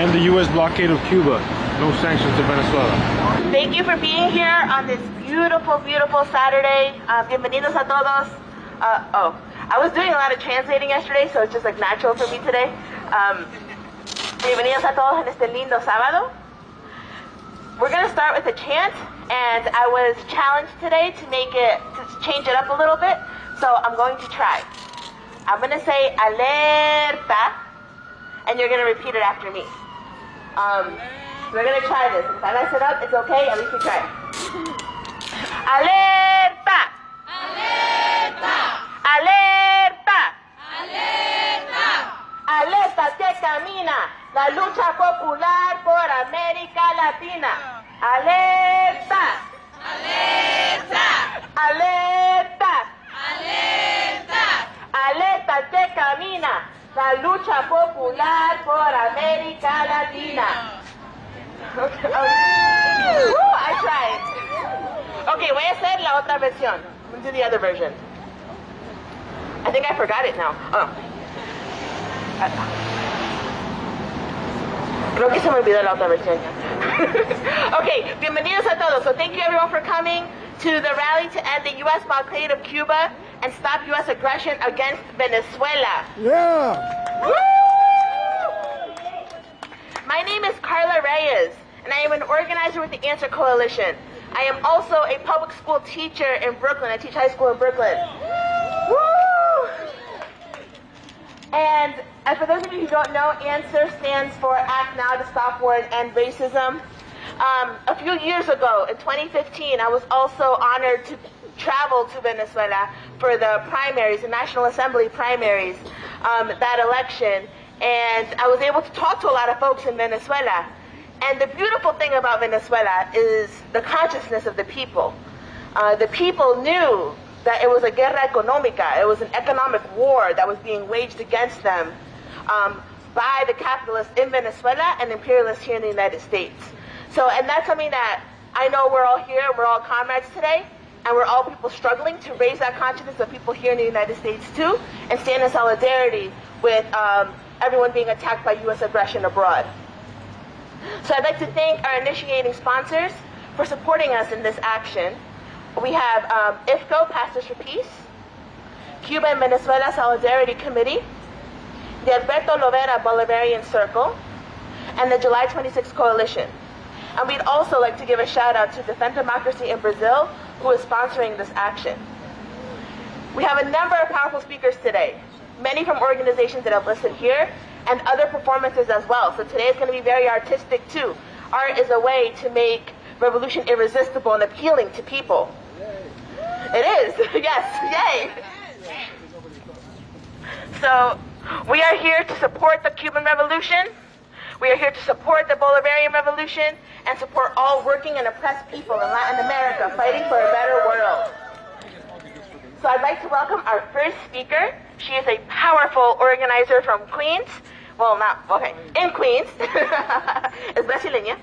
end the U.S. blockade of Cuba. No sanctions to Venezuela. Thank you for being here on this beautiful, beautiful Saturday. Bienvenidos a todos. I was doing a lot of translating yesterday, so it's just like natural for me today. Bienvenidos a todos en este lindo sábado. We're going to start with a chant, and I was challenged today to change it up a little bit, so I'm going to try. I'm going to say alerta, and you're going to repeat it after me. We're going to try this. If I mess it up, it's okay, at least we try. Alerta! ¡Alerta! Alerta! ¡Alerta! Alerta que camina la lucha popular por América Latina. Alerta. ¡Alerta! Alerta. ¡Alerta! Alerta que camina la lucha popular por América Latina. Okay. I tried. Okay, voy a hacer la otra versión. We'll do the other version. I think I forgot it now. Creo que se me olvidó la otra versión. Okay, bienvenidos a todos. So thank you everyone for coming to the rally to end the U.S. blockade of Cuba and stop U.S. aggression against Venezuela. Yeah! Woo! My name is Carla Reyes, and I am an organizer with the Answer Coalition. I am also a public school teacher in Brooklyn. I teach high school in Brooklyn. Woo! And for those of you who don't know, ANSWER stands for Act Now to Stop War and End Racism. A few years ago, in 2015, I was also honored to travel to Venezuela for the primaries, the National Assembly primaries, that election. And I was able to talk to a lot of folks in Venezuela. And the beautiful thing about Venezuela is the consciousness of the people. The people knew that it was a guerra económica. It was an economic war that was being waged against them by the capitalists in Venezuela and imperialists here in the United States. So, and that's something that I know we're all here, we're all comrades today, and we're all people struggling to raise that consciousness of people here in the United States too, and stand in solidarity with everyone being attacked by U.S. aggression abroad. So I'd like to thank our initiating sponsors for supporting us in this action. We have IFCO, Pastors for Peace, Cuba and Venezuela Solidarity Committee, the Alberto Lovera Bolivarian Circle, and the July 26 Coalition. And we'd also like to give a shout out to Defend Democracy in Brazil, who is sponsoring this action. We have a number of powerful speakers today, many from organizations that have listed here, and other performances as well. So today is going to be very artistic too. Art is a way to make revolution irresistible and appealing to people. It is, yes, yay. So we are here to support the Cuban Revolution. We are here to support the Bolivarian Revolution and support all working and oppressed people in Latin America fighting for a better world. So I'd like to welcome our first speaker. She is a powerful organizer from Queens. Well, in Queens. Es brasileña.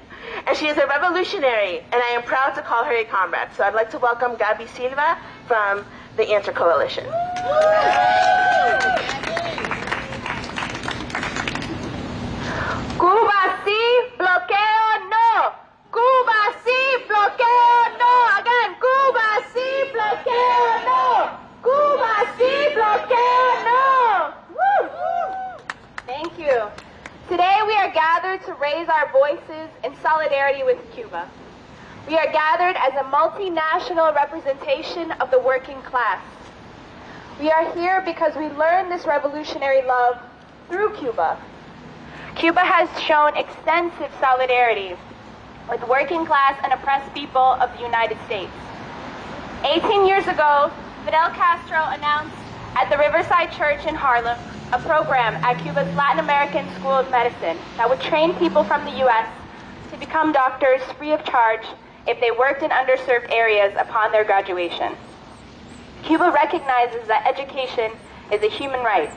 And she is a revolutionary, and I am proud to call her a comrade. So I'd like to welcome Gabi Silva from the Answer Coalition. Cuba sí, bloqueo no. Cuba sí, bloqueo no. Again, Cuba sí, bloqueo no. Cuba sí, bloqueo no. Woo. Thank you. Today we are gathered to raise our voices in solidarity with Cuba. We are gathered as a multinational representation of the working class. We are here because we learned this revolutionary love through Cuba. Cuba has shown extensive solidarity with working class and oppressed people of the United States. 18 years ago, Fidel Castro announced at the Riverside Church in Harlem a program at Cuba's Latin American School of Medicine that would train people from the U.S. to become doctors free of charge if they worked in underserved areas upon their graduation. Cuba recognizes that education is a human right,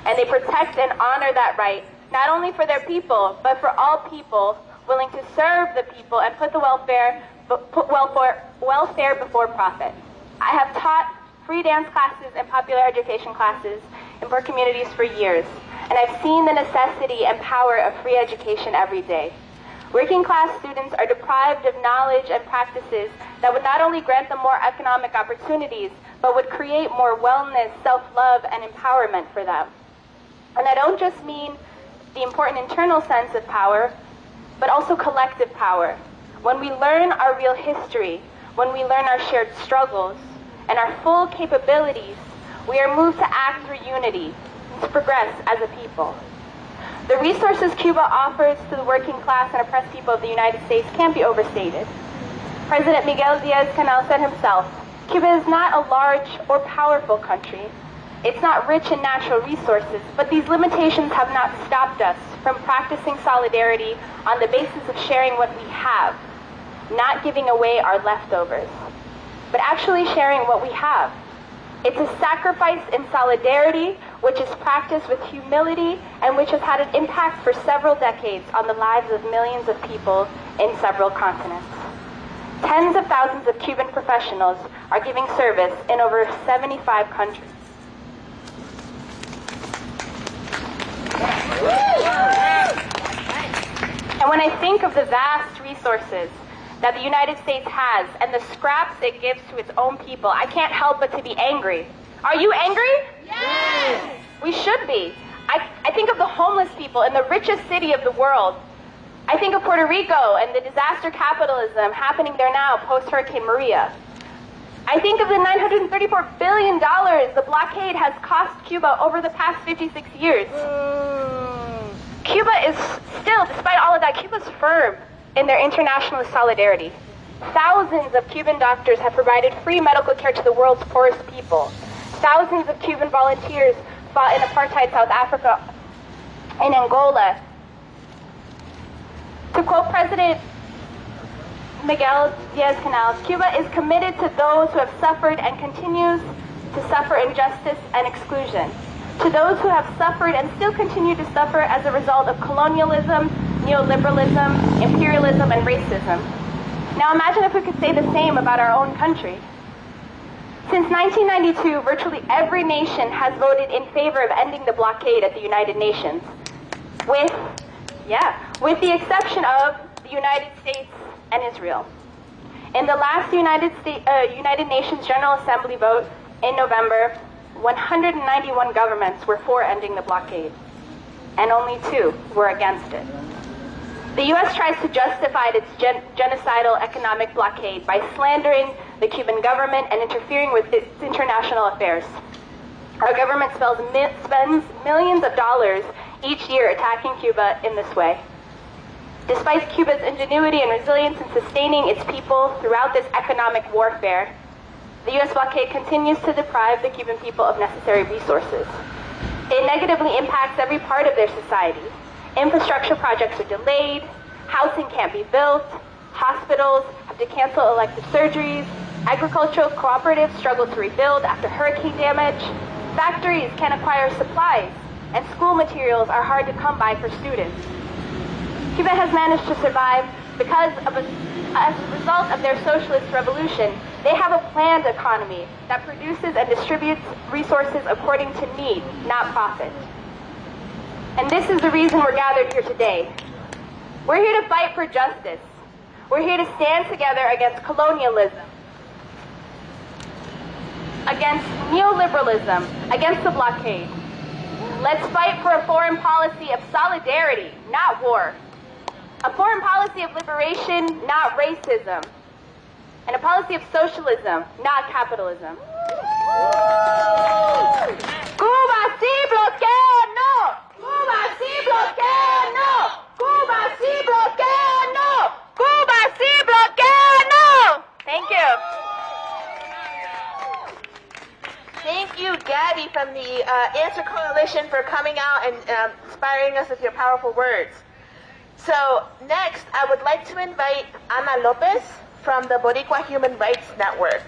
and they protect and honor that right not only for their people, but for all people willing to serve the people and put welfare before profit. I have taught free dance classes and popular education classes in poor communities for years, and I've seen the necessity and power of free education every day. Working class students are deprived of knowledge and practices that would not only grant them more economic opportunities, but would create more wellness, self-love, and empowerment for them. And I don't just mean the important internal sense of power, but also collective power. When we learn our real history, when we learn our shared struggles and our full capabilities, we are moved to act through unity, to progress as a people. The resources Cuba offers to the working class and oppressed people of the United States can't be overstated. President Miguel Díaz-Canel said himself, Cuba is not a large or powerful country. It's not rich in natural resources, but these limitations have not stopped us from practicing solidarity on the basis of sharing what we have, not giving away our leftovers, but actually sharing what we have. It's a sacrifice in solidarity, which is practiced with humility and which has had an impact for several decades on the lives of millions of people in several continents. Tens of thousands of Cuban professionals are giving service in over 75 countries. And when I think of the vast resources that the United States has and the scraps it gives to its own people, I can't help but to be angry. Are you angry? Yes! We should be. I think of the homeless people in the richest city of the world. I think of Puerto Rico and the disaster capitalism happening there now post-Hurricane Maria. I think of the $934 billion the blockade has cost Cuba over the past 56 years. Cuba is still, despite all of that, Cuba's firm in their international solidarity. Thousands of Cuban doctors have provided free medical care to the world's poorest people. Thousands of Cuban volunteers fought in apartheid South Africa and Angola. To quote President Miguel Díaz-Canel, Cuba is committed to those who have suffered and continues to suffer injustice and exclusion. To those who have suffered and still continue to suffer as a result of colonialism, neoliberalism, imperialism, and racism. Now imagine if we could say the same about our own country. Since 1992, virtually every nation has voted in favor of ending the blockade at the United Nations, with the exception of the United States and Israel. In the last United Nations General Assembly vote in November, 191 governments were for ending the blockade, and only 2 were against it. The U.S. tries to justify its genocidal economic blockade by slandering the Cuban government and interfering with its international affairs. Our government spends millions of dollars each year attacking Cuba in this way. Despite Cuba's ingenuity and resilience in sustaining its people throughout this economic warfare, the U.S. blockade continues to deprive the Cuban people of necessary resources. It negatively impacts every part of their society. Infrastructure projects are delayed, housing can't be built, hospitals have to cancel elective surgeries, agricultural cooperatives struggle to rebuild after hurricane damage, factories can't acquire supplies, and school materials are hard to come by for students. Cuba has managed to survive because as a result of their socialist revolution, they have a planned economy that produces and distributes resources according to need, not profit. And this is the reason we're gathered here today. We're here to fight for justice. We're here to stand together against colonialism, against neoliberalism, against the blockade. Let's fight for a foreign policy of solidarity, not war. A foreign policy of liberation, not racism. And a policy of socialism, not capitalism. Cuba sí bloquea, no! Cuba sí bloquea, no! Cuba sí bloquea, no! Cuba sí bloquea, no! Thank you. Thank you, Gabby, from the Answer Coalition, for coming out and inspiring us with your powerful words. So next, I would like to invite Ana Lopez from the Boricua Human Rights Network.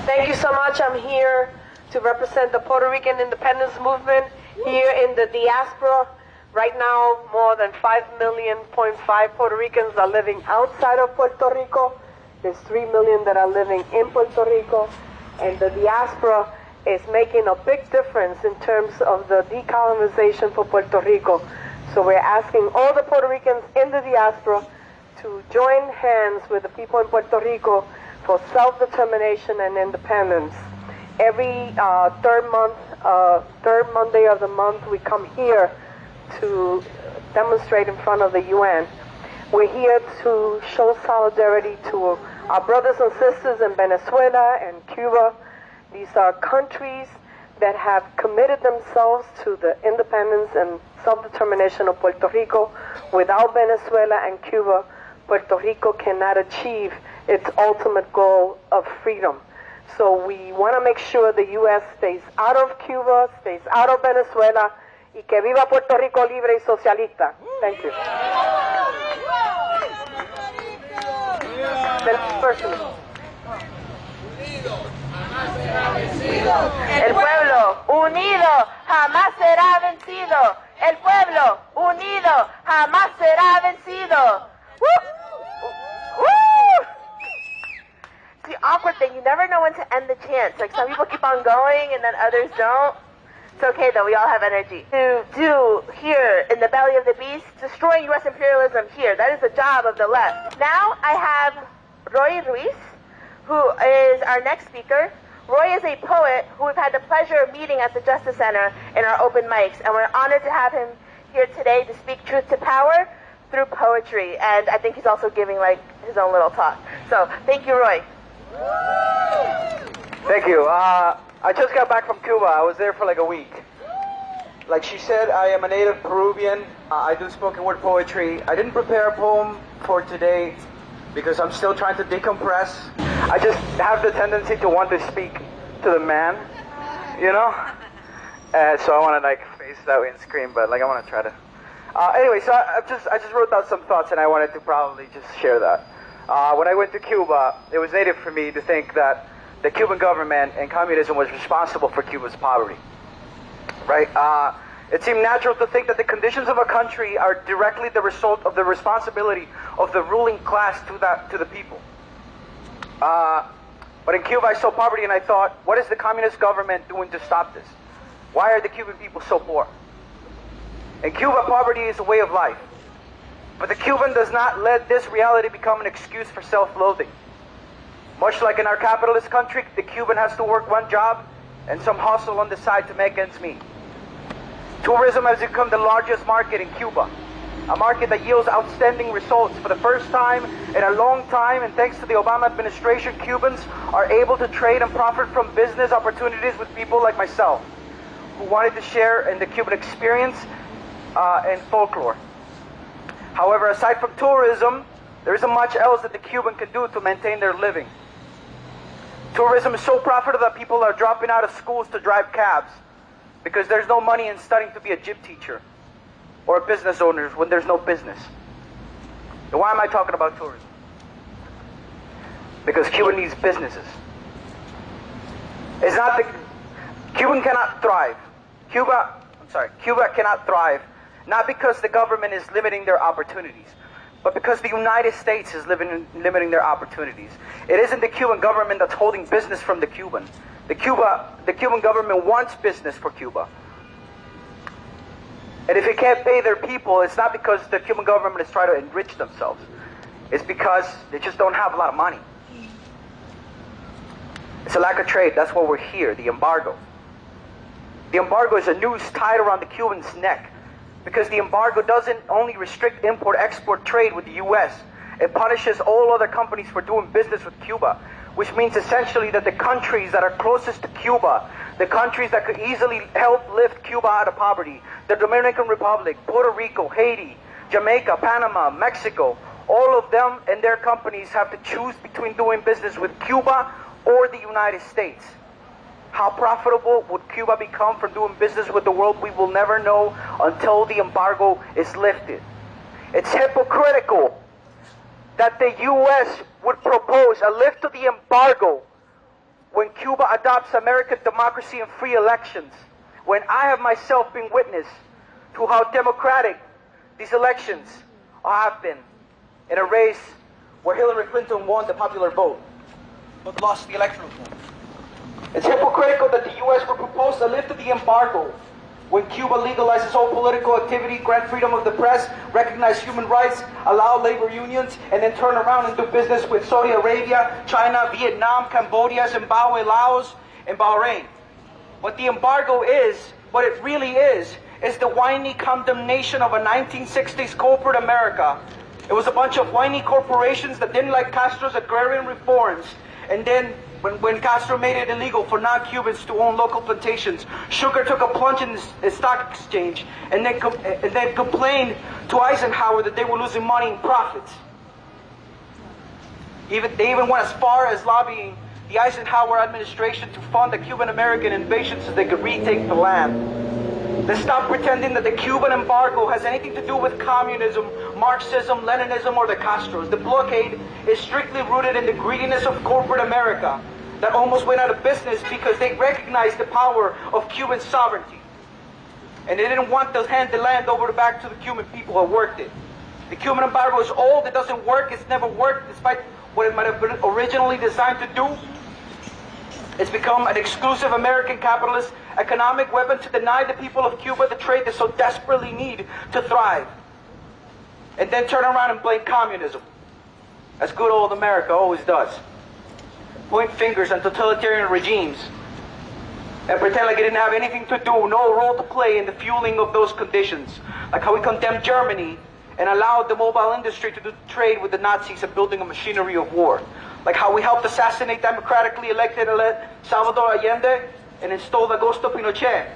Thank you so much. I'm here to represent the Puerto Rican independence movement here in the diaspora. Right now, more than 5.5 million Puerto Ricans are living outside of Puerto Rico. There's 3 million that are living in Puerto Rico, and the diaspora is making a big difference in terms of the decolonization for Puerto Rico. So we're asking all the Puerto Ricans in the diaspora to join hands with the people in Puerto Rico for self-determination and independence. Every third Monday of the month, we come here to demonstrate in front of the UN. We're here to show solidarity to our brothers and sisters in Venezuela and Cuba. These are countries that have committed themselves to the independence and self-determination of Puerto Rico. Without Venezuela and Cuba, Puerto Rico cannot achieve its ultimate goal of freedom. So we want to make sure the U.S. stays out of Cuba, stays out of Venezuela, y que viva Puerto Rico libre y socialista. Thank you. The next person. El pueblo unido jamás será vencido. El pueblo unido jamás será vencido. Woo! Woo! It's the awkward thing. You never know when to end the chant. Like some people keep on going and then others don't. It's okay though. We all have energy. To do here in the belly of the beast, destroying U.S. imperialism here. That is the job of the left. Now I have Roy Ruiz, who is our next speaker. Roy is a poet who we've had the pleasure of meeting at the Justice Center in our open mics, and we're honored to have him here today to speak truth to power through poetry. And I think he's also giving like his own little talk. So thank you, Roy. Thank you. I just got back from Cuba. I was there for like a week. Like she said, I am a native Peruvian. I do spoken word poetry. I didn't prepare a poem for today because I'm still trying to decompress. I just have the tendency to want to speak to the man, you know? So I want to like face that way and scream, but like I want to try to. Anyway, so I just wrote down some thoughts and I wanted to probably just share that. When I went to Cuba, it was native for me to think that the Cuban government and communism was responsible for Cuba's poverty, right? It seemed natural to think that the conditions of a country are directly the result of the responsibility of the ruling class to the people. But in Cuba, I saw poverty and I thought, what is the communist government doing to stop this? Why are the Cuban people so poor? In Cuba, poverty is a way of life. But the Cuban does not let this reality become an excuse for self-loathing. Much like in our capitalist country, the Cuban has to work one job and some hustle on the side to make ends meet. Tourism has become the largest market in Cuba, a market that yields outstanding results. For the first time in a long time, and thanks to the Obama administration, Cubans are able to trade and profit from business opportunities with people like myself, who wanted to share in the Cuban experience and folklore. However, aside from tourism, there isn't much else that the Cuban can do to maintain their living. Tourism is so profitable that people are dropping out of schools to drive cabs because there's no money in studying to be a gym teacher or a business owner when there's no business. And why am I talking about tourism? Because Cuba needs businesses. It's not the Cuban cannot thrive. Cuba cannot thrive not because the government is limiting their opportunities, but because the United States is limiting their opportunities. It isn't the Cuban government that's holding business from the Cuban. The Cuban government wants business for Cuba. And if it can't pay their people, it's not because the Cuban government is trying to enrich themselves. It's because they just don't have a lot of money. It's a lack of trade. That's why we're here, the embargo. The embargo is a noose tied around the Cuban's neck, because the embargo doesn't only restrict import-export trade with the U.S., it punishes all other companies for doing business with Cuba, which means essentially that the countries that are closest to Cuba, the countries that could easily help lift Cuba out of poverty, the Dominican Republic, Puerto Rico, Haiti, Jamaica, Panama, Mexico, all of them and their companies have to choose between doing business with Cuba or the United States. How profitable would Cuba become from doing business with the world? We will never know until the embargo is lifted. It's hypocritical that the U.S. would propose a lift of the embargo when Cuba adopts American democracy and free elections, when I have myself been witness to how democratic these elections have been in a race where Hillary Clinton won the popular vote, but lost the electoral vote. It's hypocritical that the U.S. would propose a lift of the embargo when Cuba legalizes all political activity, grant freedom of the press, recognize human rights, allow labor unions, and then turn around and do business with Saudi Arabia, China, Vietnam, Cambodia, Zimbabwe, Laos, and Bahrain. What the embargo is, what it really is the whiny condemnation of a 1960s corporate America. It was a bunch of whiny corporations that didn't like Castro's agrarian reforms. And then when Castro made it illegal for non-Cubans to own local plantations, sugar took a plunge in the stock exchange and then complained to Eisenhower that they were losing money in profits. They even went as far as lobbying the Eisenhower administration to fund the Cuban-American invasion so they could retake the land. Let's stop pretending that the Cuban embargo has anything to do with communism, Marxism, Leninism, or the Castros. The blockade is strictly rooted in the greediness of corporate America that almost went out of business because they recognized the power of Cuban sovereignty. And they didn't want to hand the land over back to the Cuban people who worked it. The Cuban embargo is old, it doesn't work, it's never worked, despite what it might have been originally designed to do. It's become an exclusive American capitalist economic weapon to deny the people of Cuba the trade they so desperately need to thrive. And then turn around and blame communism, as good old America always does. Point fingers at totalitarian regimes and pretend like it didn't have anything to do, no role to play in the fueling of those conditions. Like how we condemned Germany and allowed the mobile industry to do trade with the Nazis and building a machinery of war. Like how we helped assassinate democratically elected Salvador Allende and installed Augusto Pinochet,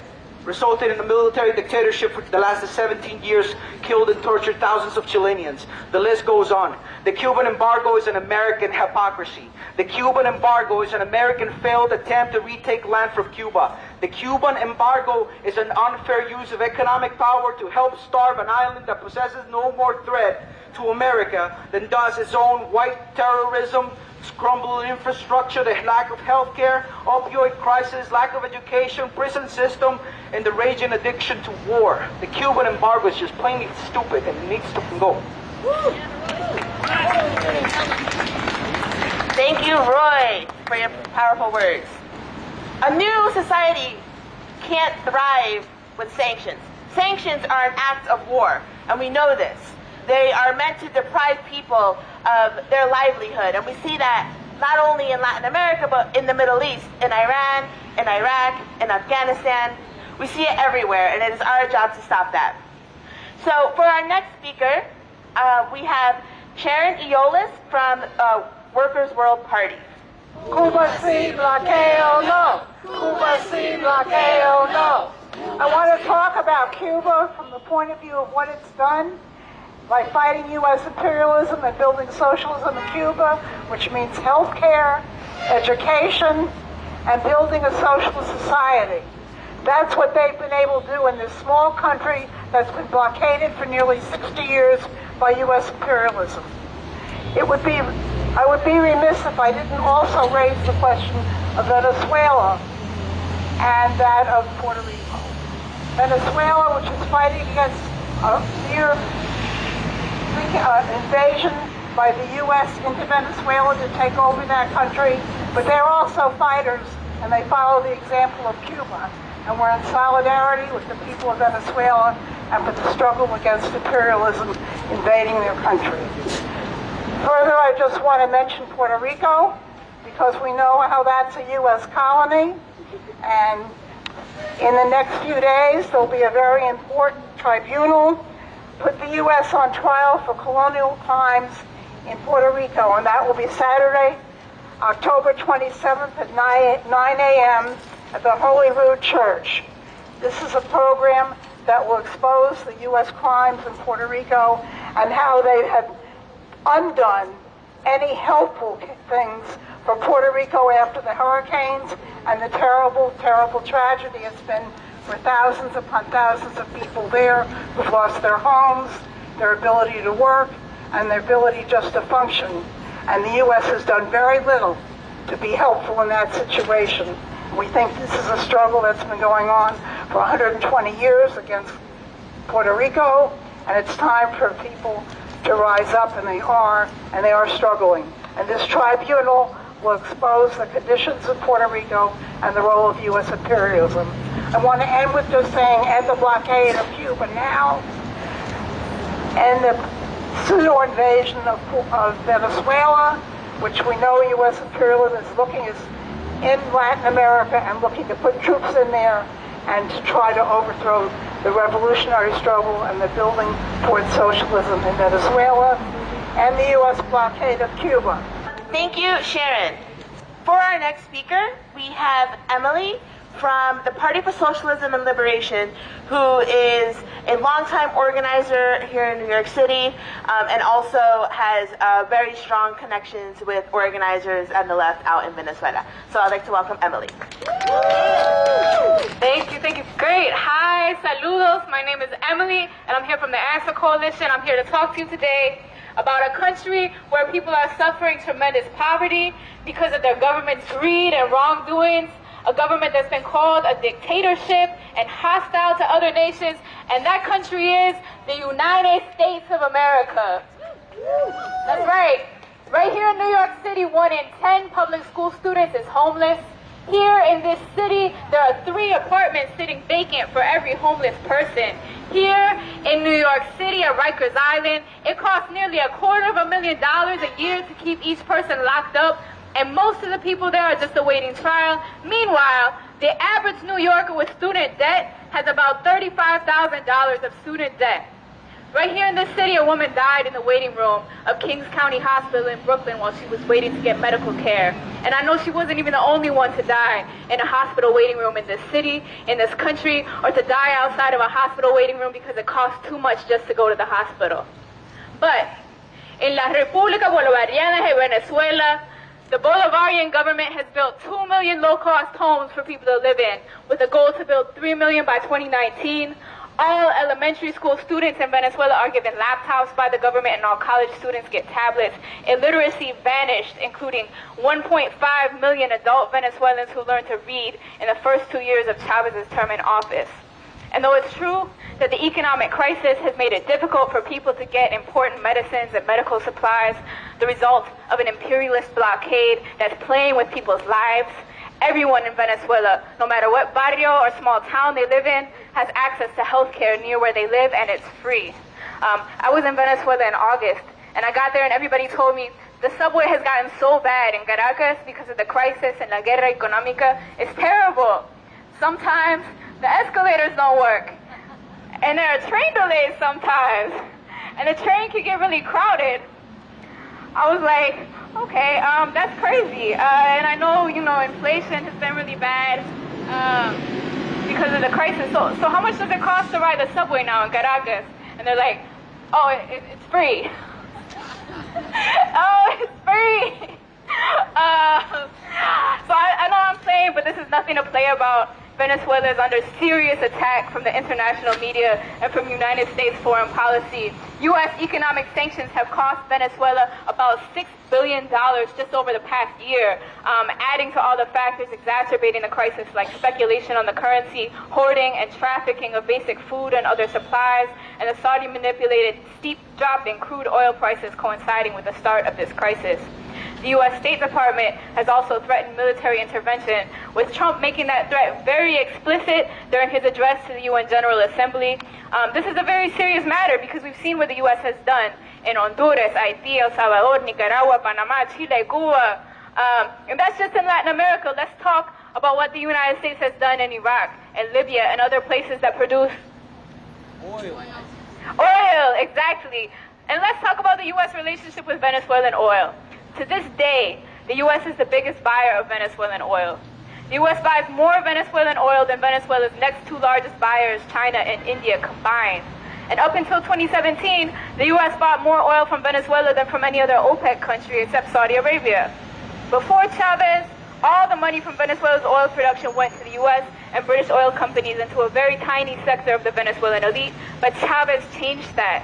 resulting in a military dictatorship for the last 17 years, killed and tortured thousands of Chileans. The list goes on. The Cuban embargo is an American hypocrisy. The Cuban embargo is an American failed attempt to retake land from Cuba. The Cuban embargo is an unfair use of economic power to help starve an island that possesses no more threat to America than does its own white terrorism, crumbling infrastructure, the lack of health care, opioid crisis, lack of education, prison system, and the raging addiction to war. The Cuban embargo is just plainly stupid and it needs to go. Thank you, Roy, for your powerful words. A new society can't thrive with sanctions. Sanctions are an act of war, and we know this. They are meant to deprive people of their livelihood, and we see that not only in Latin America, but in the Middle East, in Iran, in Iraq, in Afghanistan. We see it everywhere, and it is our job to stop that. So for our next speaker, we have Sharon Eolas from Workers' World Party. Cuba si bloqueo no. Cuba si bloqueo no. I want to talk about Cuba from the point of view of what it's done by fighting U.S. imperialism and building socialism in Cuba, which means health care, education, and building a socialist society. That's what they've been able to do in this small country that's been blockaded for nearly 60 years by U.S. imperialism. I would be remiss if I didn't also raise the question of Venezuela and that of Puerto Rico. Venezuela, which is fighting against a near invasion by the U.S. into Venezuela to take over that country, but they're also fighters, and they follow the example of Cuba. And we're in solidarity with the people of Venezuela and with the struggle against imperialism invading their country. Further, I just want to mention Puerto Rico, because we know how that's a U.S. colony, and in the next few days there'll be a very important tribunal put the U.S. on trial for colonial crimes in Puerto Rico, and that will be Saturday, October 27th at 9 a.m. at the Holy Rood Church. This is a program that will expose the U.S. crimes in Puerto Rico and how they have undone any helpful things for Puerto Rico after the hurricanes and the terrible, terrible tragedy it's been for thousands upon thousands of people there who've lost their homes, their ability to work, and their ability just to function. And the U.S. has done very little to be helpful in that situation. We think this is a struggle that's been going on for 120 years against Puerto Rico, and it's time for people to rise up, and they are struggling. And this tribunal will expose the conditions in Puerto Rico and the role of U.S. imperialism. I want to end with just saying, end the blockade of Cuba now, end the pseudo invasion of Venezuela, which we know U.S. imperialism is looking in Latin America and looking to put troops in there and to try to overthrow the revolutionary struggle and the building towards socialism in Venezuela, and the U.S. blockade of Cuba. Thank you, Sharon. For our next speaker, we have Emily from the Party for Socialism and Liberation, who is a longtime organizer here in New York City, and also has very strong connections with organizers on the left out in Venezuela. So I'd like to welcome Emily. Thank you. Great. Hi, saludos. My name is Emily, and I'm here from the Answer Coalition. I'm here to talk to you today about a country where people are suffering tremendous poverty because of their government's greed and wrongdoings, a government that's been called a dictatorship and hostile to other nations, and that country is the United States of America. That's right. Right here in New York City, 1 in 10 public school students is homeless. Here in this city, there are 3 apartments sitting vacant for every homeless person. Here in New York City at Rikers Island, it costs nearly $250,000 a year to keep each person locked up, and most of the people there are just awaiting trial. Meanwhile, the average New Yorker with student debt has about $35,000 of student debt. Right here in this city, a woman died in the waiting room of Kings County Hospital in Brooklyn while she was waiting to get medical care. And I know she wasn't even the only one to die in a hospital waiting room in this city, in this country, or to die outside of a hospital waiting room because it costs too much just to go to the hospital. But in La República Bolivariana de Venezuela, the Bolivarian government has built 2 million low-cost homes for people to live in, with a goal to build 3 million by 2019. All elementary school students in Venezuela are given laptops by the government, and all college students get tablets. Illiteracy vanished, including 1.5 million adult Venezuelans who learned to read in the first 2 years of Chavez's term in office. And though it's true that the economic crisis has made it difficult for people to get important medicines and medical supplies, the result of an imperialist blockade that's playing with people's lives, everyone in Venezuela, no matter what barrio or small town they live in, has access to health care near where they live, and it's free. I was in Venezuela in August, and I got there and everybody told me the subway has gotten so bad in Caracas because of the crisis and la guerra económica. It's terrible. Sometimes the escalators don't work, and there are train delays sometimes, and the train can get really crowded. I was like, okay, that's crazy. And I know, inflation has been really bad because of the crisis. So how much does it cost to ride the subway now in Caracas? And they're like, oh, it's free. Oh, it's free. So I know what I'm saying, but this is nothing to play about. Venezuela is under serious attack from the international media and from United States foreign policy. U.S. economic sanctions have cost Venezuela about $6 billion just over the past year, adding to all the factors exacerbating the crisis like speculation on the currency, hoarding and trafficking of basic food and other supplies, and the Saudi-manipulated steep drop in crude oil prices coinciding with the start of this crisis. The U.S. State Department has also threatened military intervention, with Trump making that threat very explicit during his address to the UN General Assembly. This is a very serious matter because we've seen what the U.S. has done in Honduras, Haiti, El Salvador, Nicaragua, Panama, Chile, Cuba. And that's just in Latin America. Let's talk about what the United States has done in Iraq and Libya and other places that produce oil. Oil, exactly. And let's talk about the U.S. relationship with Venezuelan oil. To this day, the U.S. is the biggest buyer of Venezuelan oil. The U.S. buys more Venezuelan oil than Venezuela's next 2 largest buyers, China and India, combined. And up until 2017, the U.S. bought more oil from Venezuela than from any other OPEC country except Saudi Arabia. Before Chavez, all the money from Venezuela's oil production went to the U.S. and British oil companies and to a very tiny sector of the Venezuelan elite, but Chavez changed that.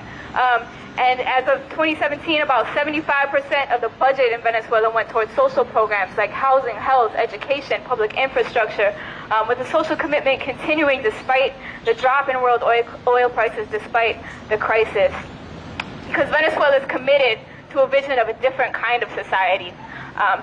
And as of 2017, about 75% of the budget in Venezuela went towards social programs like housing, health, education, public infrastructure, with the social commitment continuing despite the drop in world oil prices, despite the crisis. because Venezuela is committed to a vision of a different kind of society.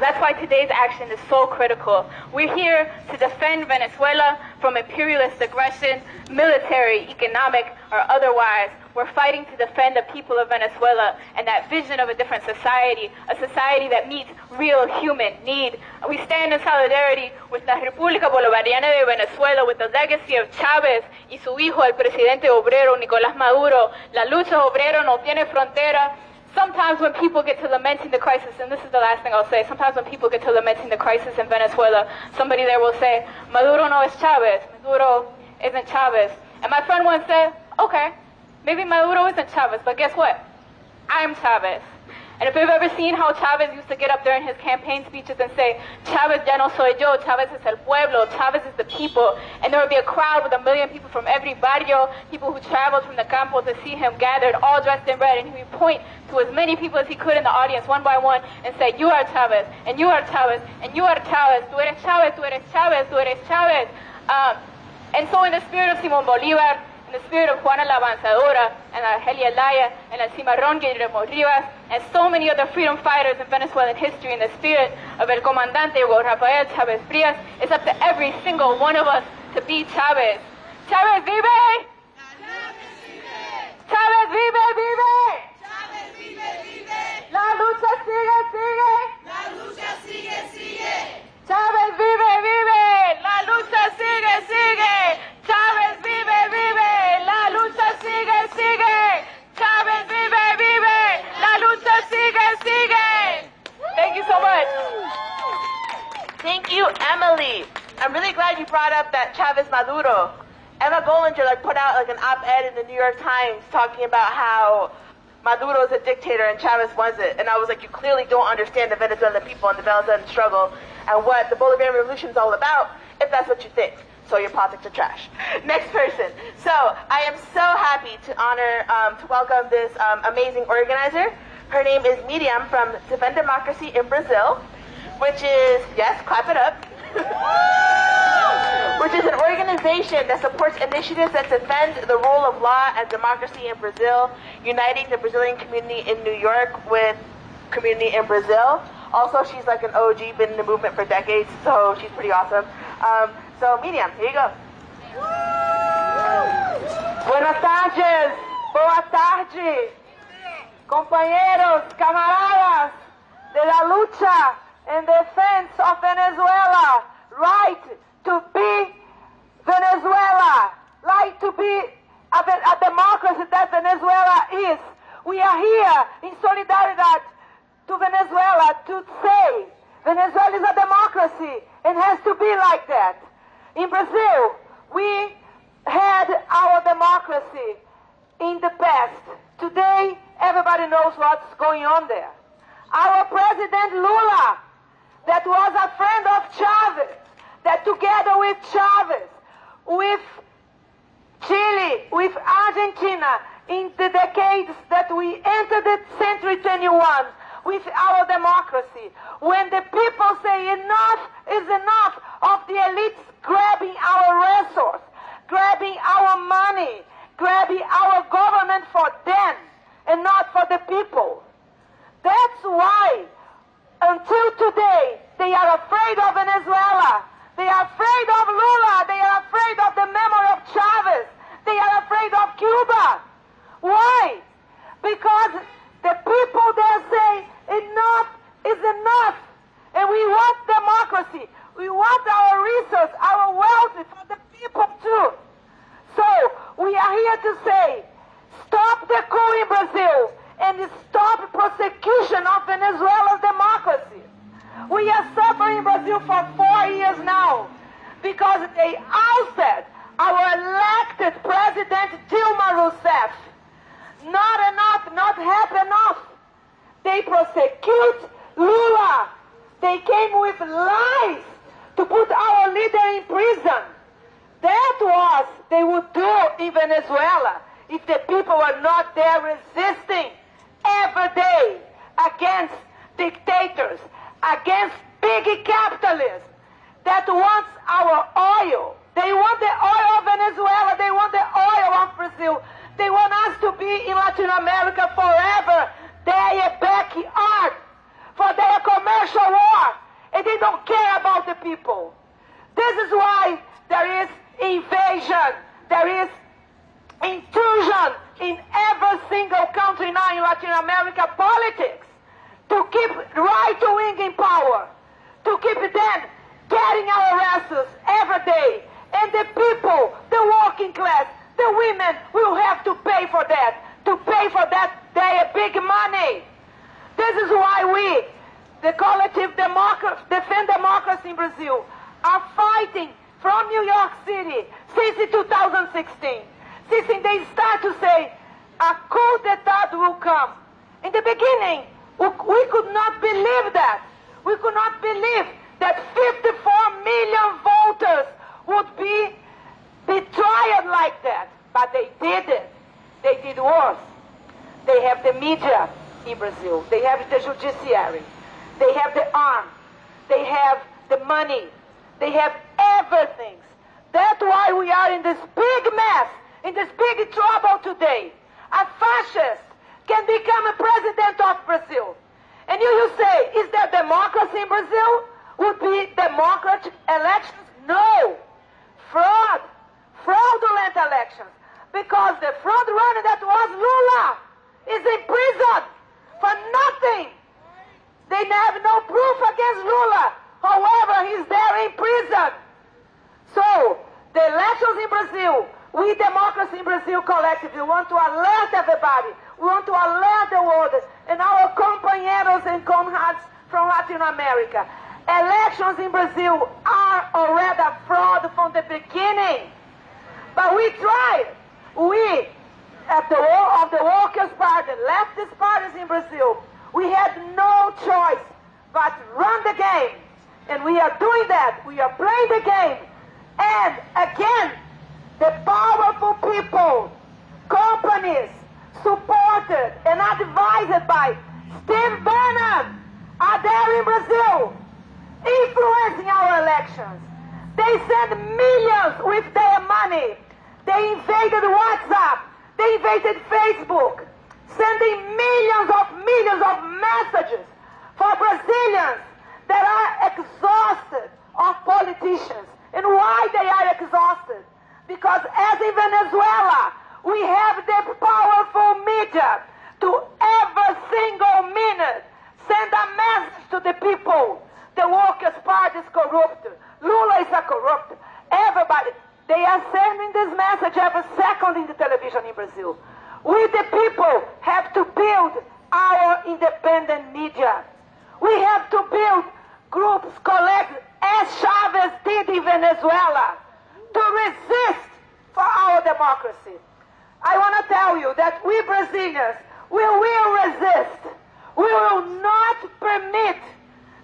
That's why today's action is so critical. We're here to defend Venezuela from imperialist aggression, military, economic, or otherwise. We're fighting to defend the people of Venezuela and that vision of a different society, a society that meets real human need. We stand in solidarity with la República Bolivariana de Venezuela, with the legacy of Chávez y su hijo, el presidente obrero Nicolás Maduro. La lucha obrera no tiene frontera. Sometimes when people get to lamenting the crisis, and this is the last thing I'll say, sometimes when people get to lamenting the crisis in Venezuela, somebody there will say, Maduro no es Chávez, Maduro isn't Chávez. And my friend once said, okay, maybe Maduro isn't Chávez, but guess what? I'm Chávez. And if you've ever seen how Chávez used to get up there in his campaign speeches and say, Chávez ya no soy yo, Chávez es el pueblo, Chávez is the people, and there would be a crowd with 1 million people from every barrio, people who traveled from the campo to see him gathered, all dressed in red, and he would point to as many people as he could in the audience, one by one, and say, you are Chávez, and you are Chávez, and you are Chávez, tú eres Chávez, tú eres Chávez, tú eres Chávez. And so in the spirit of Simón Bolívar, in the spirit of Juana la Avanzadora, and Argelia Laya, and El Cimarrón Guillermo Rivas, and so many other freedom fighters in Venezuelan history, in the spirit of El Comandante Hugo Rafael Chávez Frías, it's up to every single one of us to be Chávez. Chávez vive! Chávez vive, vive! Chávez vive, vive. La lucha sigue, sigue! La lucha sigue, sigue. Chávez vive, vive! La lucha sigue, sigue! Chávez vive, vive! La lucha sigue, sigue! Chávez vive, vive! La lucha sigue, sigue! Thank you so much. Thank you, Emily. I'm really glad you brought up that Chavez Maduro. Emma Gollinger put out an op-ed in the New York Times talking about how Maduro is a dictator and Chavez wasn't. And I was like, you clearly don't understand the Venezuelan people and the Venezuelan struggle and what the Bolivarian Revolution is all about, if that's what you think. So your politics are trash. Next person. So I am so happy to to welcome this amazing organizer. Her name is Miriam from Defend Democracy in Brazil, which is, yes, clap it up, which is an organization that supports initiatives that defend the rule of law and democracy in Brazil, uniting the Brazilian community in New York with community in Brazil. Also, she's like an OG, been in the movement for decades, so she's pretty awesome. So, Miriam, here you go. Buenas tardes, boa tarde, compañeros, camaradas de la lucha in defense of Venezuela, right to be Venezuela, right to be a democracy that Venezuela is. We are here in solidarity to Venezuela to say Venezuela is a democracy and has to be like that. In Brazil, we had our democracy in the past. Today, everybody knows what's going on there. Our President Lula, that was a friend of Chavez, that together with Chavez, with Chile, with Argentina, in the decades that we entered the century 21, with our democracy, when the people say enough is enough of the elites grabbing our resource, grabbing our money, grabbing our government for them and not for the people. That's why, until today, they are afraid of Venezuela. They are afraid of Lula. They are afraid of the memory of Chavez. They are afraid of Cuba. Why? Because the people there say enough is enough. And we want democracy. We want our resources, our wealth for the people too. So we are here to say, stop the coup in Brazil and stop persecution of Venezuela's democracy. We are suffering in Brazil for 4 years now because they ousted our elected president Dilma Rousseff. Not enough, not half enough. They prosecute Lula. They came with lies to put our leader in prison. That was they would do in Venezuela if the people were not there resisting every day against dictators, against big capitalists that wants our oil. They want the oil of Venezuela. They want the oil of Brazil. They want us to be in Latin America forever, their backyard, for their commercial war, and they don't care about the people. This is why there is invasion, there is intrusion in every single country now in Latin America politics, to keep right-wing in power, to keep them getting our arrests every day. And the people, the working class, the women will have to pay for that. To pay for that, their big money. This is why we, the collective Defend Democracy in Brazil, are fighting from New York City since 2016. Since they start to say, a coup d'etat will come. In the beginning, we could not believe that. We could not believe that 54 million voters would be betrayed like that. But they did it. They did worse. They have the media in Brazil. They have the judiciary. They have the arms. They have the money. They have everything. That's why we are in this big mess, in this big trouble today. A fascist can become a president of Brazil. And you say, is there democracy in Brazil? Would be democratic elections? No. Fraud. Fraudulent elections. Because the front runner that was Lula is in prison for nothing. They have no proof against Lula. However, he's there in prison. So, the elections in Brazil, we Democracy in Brazil Collective, we want to alert everybody. We want to alert the world and our compañeros and comrades from Latin America. Elections in Brazil are already a fraud from the beginning. But we tried. We, at the Workers' Party, leftist parties in Brazil, we had no choice but run the game. And we are doing that. We are playing the game. And again, the powerful people, companies, supported and advised by Steve Bannon are there in Brazil, influencing our elections. They send millions with their money. They invaded WhatsApp. They invaded Facebook, sending millions of messages for Brazilians that are exhausted of politicians. And why they are exhausted? Because as in Venezuela, we have the powerful media to every single minute send a message to the people. The Workers' Party is corrupt. Lula is a corrupt. Everybody. They are sending this message every second in the television in Brazil. We, the people, have to build our independent media. We have to build groups, collect, as Chavez did in Venezuela, to resist for our democracy. I want to tell you that we Brazilians, we will resist. We will not permit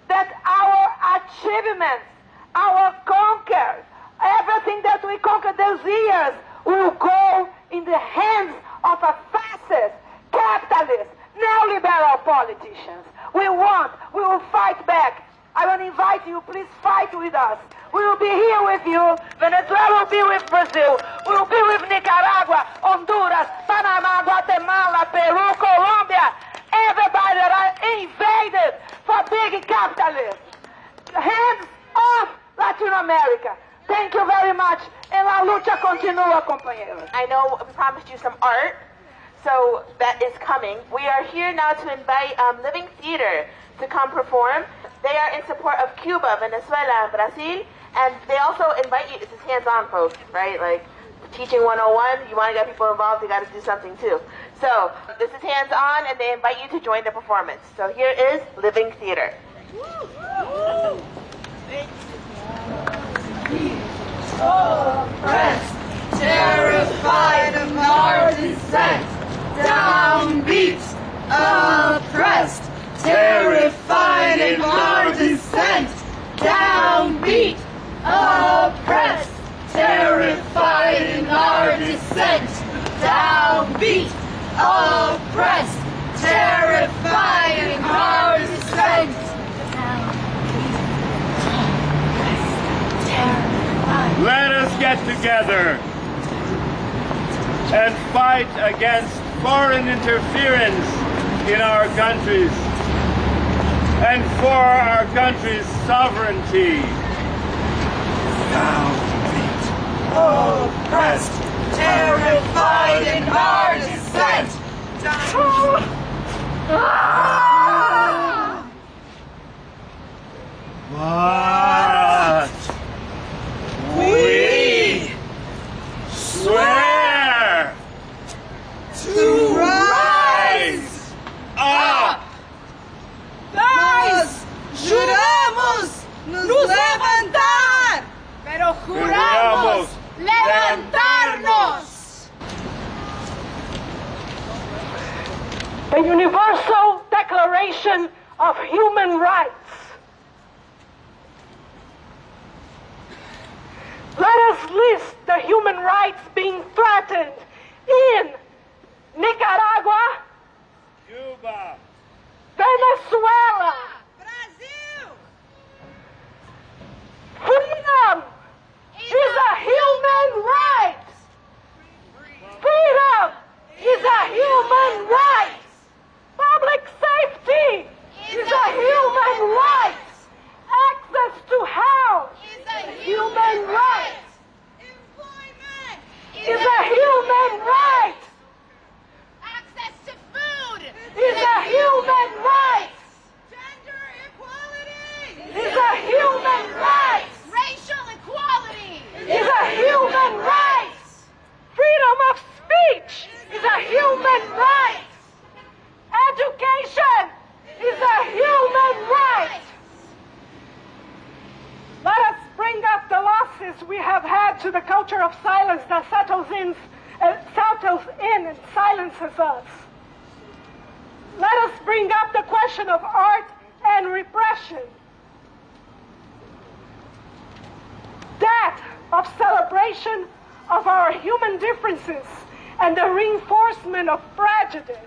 that our achievements, our conquer, everything that we conquered those years will go in the hands of a fascist, capitalist, neoliberal politicians. We will fight back. I want to invite you, please fight with us. We will be here with you. Venezuela will be with Brazil. We will be with Nicaragua, Honduras, Panama, Guatemala, Peru, Colombia. Everybody that are invaded for big capitalists. Hands off Latin America. Thank you very much. And la lucha continua, compañeros. I know we promised you some art, so that is coming. We are here now to invite Living Theater to come perform. They are in support of Cuba, Venezuela, and Brazil, and they also invite you, this is hands-on, folks, right? Like, teaching 101, you want to get people involved, you got to do something too. So, this is hands-on, and they invite you to join the performance. So here is Living Theater. Oppressed, terrified of our descent, downbeat, oppressed, terrified in our descent, downbeat, oppressed, terrified in our descent, downbeat, oppressed, terrified in our descent. Let us get together. and fight against foreign interference in our countries and for our country's sovereignty. Down beat, oppressed, terrified in our descent. But we swear To rise up. Nós juramos nos levantar, pero juramos levantarnos. The Universal Declaration of Human Rights. Let us list the human rights being threatened in Nicaragua, Cuba, Venezuela. Brasil Freedom is a human right. Freedom is a human right. Public safety is a human right. Access to health is a human right. Employment Is a human right. Access to food Is a human right. Gender equality Is a human right. Racial equality Is a human right. Freedom of speech is a human right. Education is a human right. Let us bring up the losses we have had to the culture of silence that settles in and silences us. Let us bring up the question of art and repression. That of celebration of our human differences and the reinforcement of prejudice.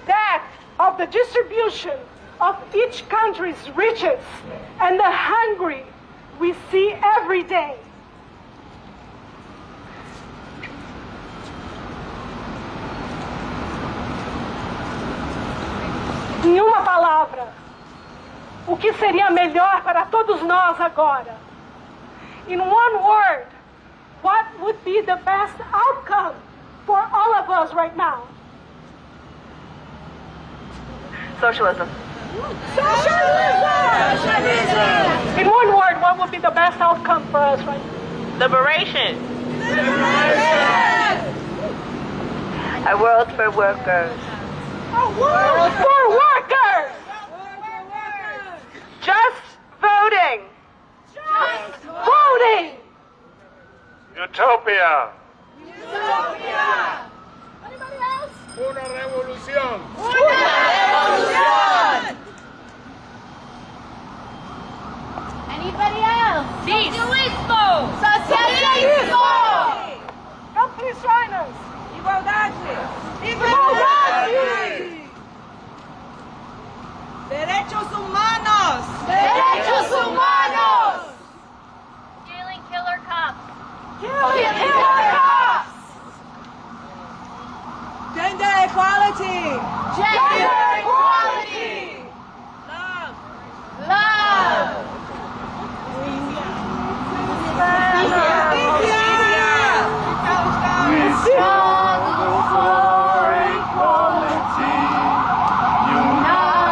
That of the distribution of each country's riches and the hungry we see every day. Em uma palavra, o que seria melhor para todos nós agora? In one word, what would be the best outcome for all of us right now? Socialism. Socialism! In one word, what would be the best outcome for us right now? Liberation. Liberation! A world for workers. A world for workers! Just voting. Just voting! Utopia. Utopia! Anybody else? Una revolución. Una revolución! Anybody else? Socialismo! Socialismo! Come please join us. Igualdade! Igualdade! Derechos humanos! Derechos humanos! Killing killer cops! Killing killer cops! Gender equality! Gender equality! Love! Love! Struggle for equality,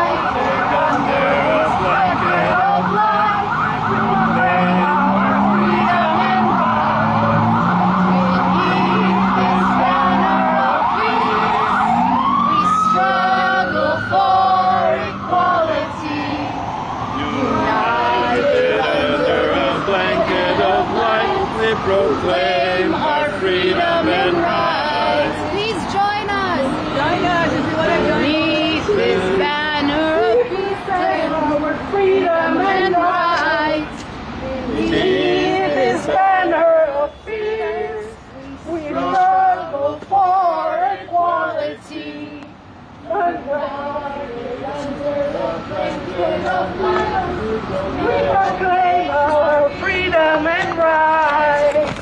united under a blanket of light, we proclaim our freedom and Beneath this banner of peace, we struggle for equality. united under a blanket of light, we proclaim our freedom and rights. Please join us. Join us if you want to join. Beneath this banner of peace and our freedom and rights. Beneath this banner of peace, we struggle for equality. We proclaim our freedom and rights.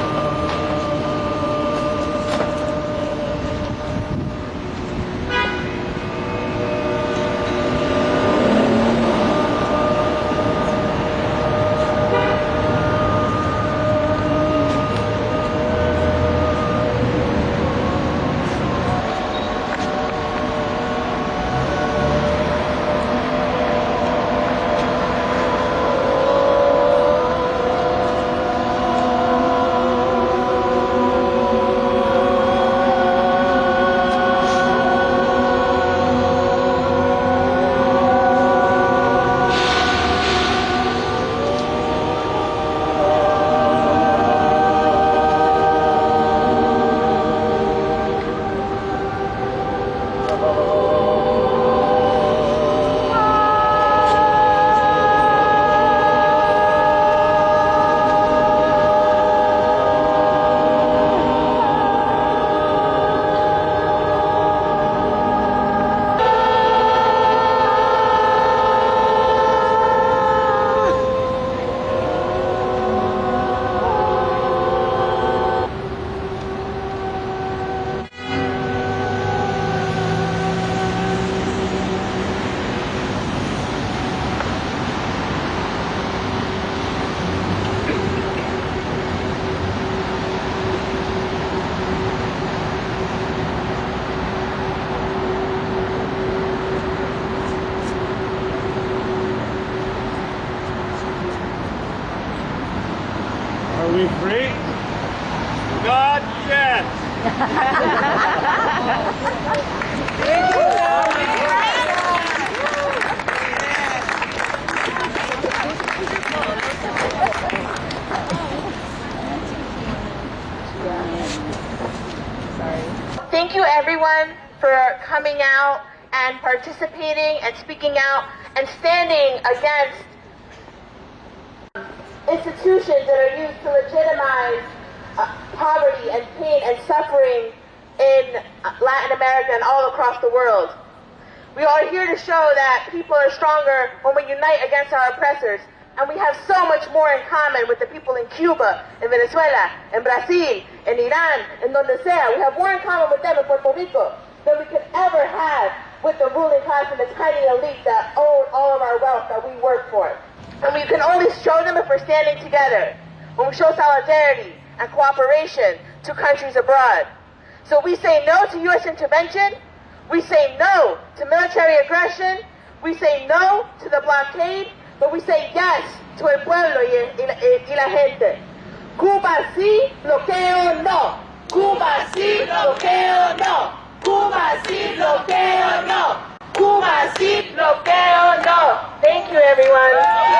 free? Not yet. Thank you everyone for coming out and participating and speaking out and standing against institutions that are used to legitimize poverty and pain and suffering in Latin America and all across the world. We are here to show that people are stronger when we unite against our oppressors, and we have so much more in common with the people in Cuba, in Venezuela, in Brazil, in Iran, in donde sea. We have more in common with them in Puerto Rico than we could ever have with the ruling class and the tiny elite that own all of our wealth that we work for. And we can only show them if we're standing together, when we show solidarity and cooperation to countries abroad. So we say no to U.S. intervention, we say no to military aggression, we say no to the blockade, but we say yes to el pueblo y la gente. Cuba sí, bloqueo no. Cuba sí, bloqueo no. Cuba sí, bloqueo no. Cuba sí, bloqueo no. Thank you, everyone.